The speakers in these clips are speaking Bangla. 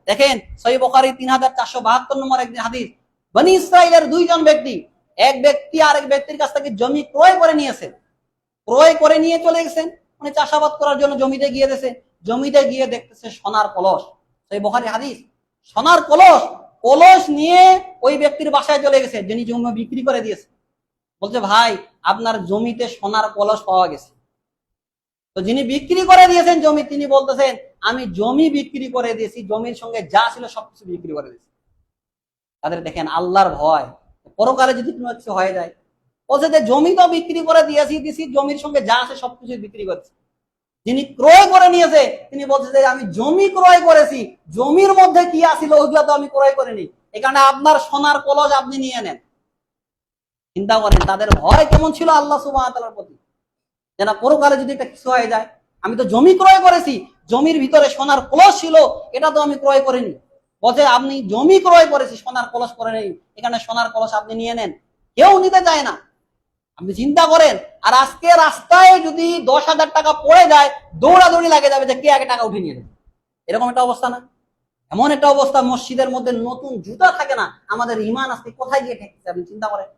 দেখেন সহিহ বুখারী 3472 নম্বর একটি হাদিস, বনি ইসরাইলের দুইজন ব্যক্তি, এক ব্যক্তি আরেক ব্যক্তির কাছ থেকে জমি ক্রয় করে নিয়েছেন, ক্রয় করে নিয়ে চলে গেছেন, মানে চাষাবাদ করার জন্য জমিতে গিয়ে দিয়েছে, জমিতে গিয়ে দেখতেছে সোনার কলস, সহিহ বুখারী হাদিস, সোনার কলস, কলস নিয়ে ওই ব্যক্তির বাসায় চলে গেছে যিনি জমি বিক্রি করে দিয়েছে, বলছে ভাই আপনার জমিতে সোনার কলস পাওয়া গেছে। তো যিনি বিক্রি করে দিয়েছেন জমি, তিনি বলতেছেন আমি জমি বিক্রি করে দিয়েছি, জমির সঙ্গে যা ছিল সবকিছু বিক্রি করে দিয়েছি। তাদের দেখেন আল্লাহর ভয়, পরকালে যদি কোনো কিছু হয়ে যায়, বলছে যে জমি তো বিক্রি করে দিয়েছি, জমির সঙ্গে যা আছে সবকিছু বিক্রি করছে। যিনি ক্রয় করে নিয়েছে তিনি বলছে যে আমি জমি ক্রয় করেছি, জমির মধ্যে কি আছিল ওইগুলো তো আমি ক্রয় করিনি, এখানে আপনার সোনার কলস আপনি নিয়ে নেন। চিন্তা করেন তাদের ভয় কেমন ছিল আল্লাহ সুবহানাহু ওয়া তাআলার প্রতি, যে না পরকালে যদি একটা কিছু হয়ে যায়, আমি তো জমি ক্রয় করেছি, জমির ভিতরে সোনার কলস ছিল, এটা তো আমি ক্রয় করিনি। বলছে আপনি জমি ক্রয় করেছি, সোনার কলস করে নেই, এখানে সোনার কলস আপনি নিয়ে নেন। কেউ নিতে চায় না। আপনি চিন্তা করেন, আর আজকে রাস্তায় যদি 10,000 টাকা পড়ে যায়, দৌড়াদৌড়ি লাগে যাবে যে কে আগে টাকা উঠিয়ে নিয়ে যাবে, এরকম একটা অবস্থা না? এমন একটা অবস্থা, মসজিদের মধ্যে নতুন জুতা থাকে না, আমাদের ইমান আজকে কোথায় গিয়ে ঠেকছে আপনি চিন্তা করেন।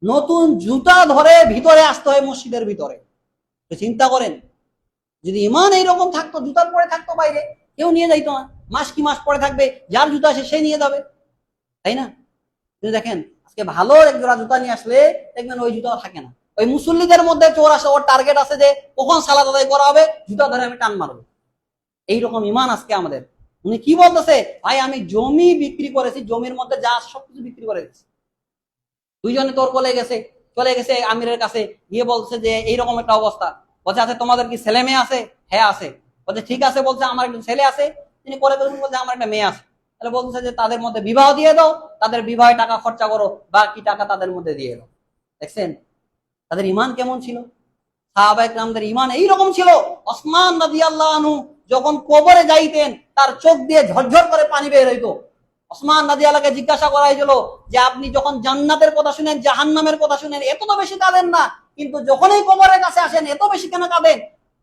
নতুন জুতা ধরে ভিতরে আসতে হয় মসজিদের ভিতরে। চিন্তা করেন যদি ইমান এইরকম থাকতো, জুতার পরে থাকতো বাইরে, কেউ নিয়ে যাইতো না, মাস কি মাস পরে থাকবে, যার জুতা আসে সে নিয়ে যাবে, তাই না? দেখেন আজকে ভালো এক জোড়া জুতা নিয়ে আসলে দেখবেন ওই জুতা থাকে না। ওই মুসল্লিদের মধ্যে চোর আসে, ওর টার্গেট আছে যে কখন সালাত আদায় করা হবে, জুতা ধরে আমি টান মারবো। এইরকম ইমান আজকে আমাদের। উনি কি বলতেছে, ভাই আমি জমি বিক্রি করেছি, জমির মধ্যে যা সবকিছু বিক্রি করে দিচ্ছি। দুইজনে তোর চলে গেছে আমিরের কাছে, গিয়ে বলছে যে এইরকম একটা অবস্থা। বলছে আচ্ছা তোমাদের কি ছেলে মেয়ে আছে? হ্যাঁ আছে। বলছে ঠিক আছে, বলছে আমার একটা ছেলে আছে। তিনি করে বলছেন, বলছে আমার একটা মেয়ে আছে। তাহলে বলছে যে তাদের মধ্যে বিবাহ দিয়ে দাও, তাদের বিবাহে টাকা খরচা করো, বাকি টাকা তাদের মধ্যে দিয়ে দাও। দেখছেন তাদের ইমান কেমন ছিল? সাহাবায়ে কেরামদের ইমান এইরকম ছিল। ওসমান রাদিয়াল্লাহু আনহু যখন কবরে যাইতেন, তার চোখ দিয়ে ঝরঝর করে পানি বের হইতো। ওসমান রাদিয়াল্লাহুকে জিজ্ঞাসা করা হয়েছিল যে আপনি যখন জান্নাতের কথা শুনেন, জাহান্নামের কথা শুনেন, এত তো বেশি কাঁদেন না, কিন্তু যখনই কবরের কাছে আসেন এত বেশি কেন কাঁদেন?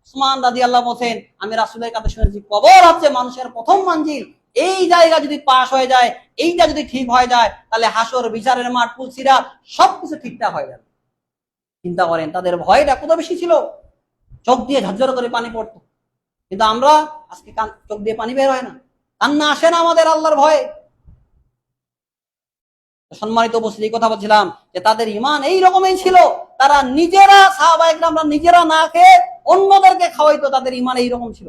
ওসমান রাদিয়াল্লাহু বলেন আমি রাসূলের কাছে শুনেছি কবর হচ্ছে মানুষের প্রথম মঞ্জিল, এই জায়গা যদি পাশ হয়ে যায়, এইটা যদি ঠিক হয়ে যায়, তাহলে হাসর, বিচারের মাঠ, পুলসিরাত সবকিছু ঠিকঠাক হয়ে যাবে। চিন্তা করেন তাদের ভয়টা কত বেশি ছিল, চোখ দিয়ে ঝরঝর করে পানি পড়তো। কিন্তু আমরা আজকে চোখ দিয়ে পানি বের হয় না, কান্না আসে না আমাদের আল্লাহর ভয়ে। সম্মানিত উপস্থিতি, কথা বলছিলাম যে তাদের ইমান এই রকমই ছিল। তারা নিজেরা, সাহাবায়ে কেরামরা নিজেরা না খেয়ে অন্যদেরকে খাওয়াইতো, তাদের ইমান এইরকম ছিল।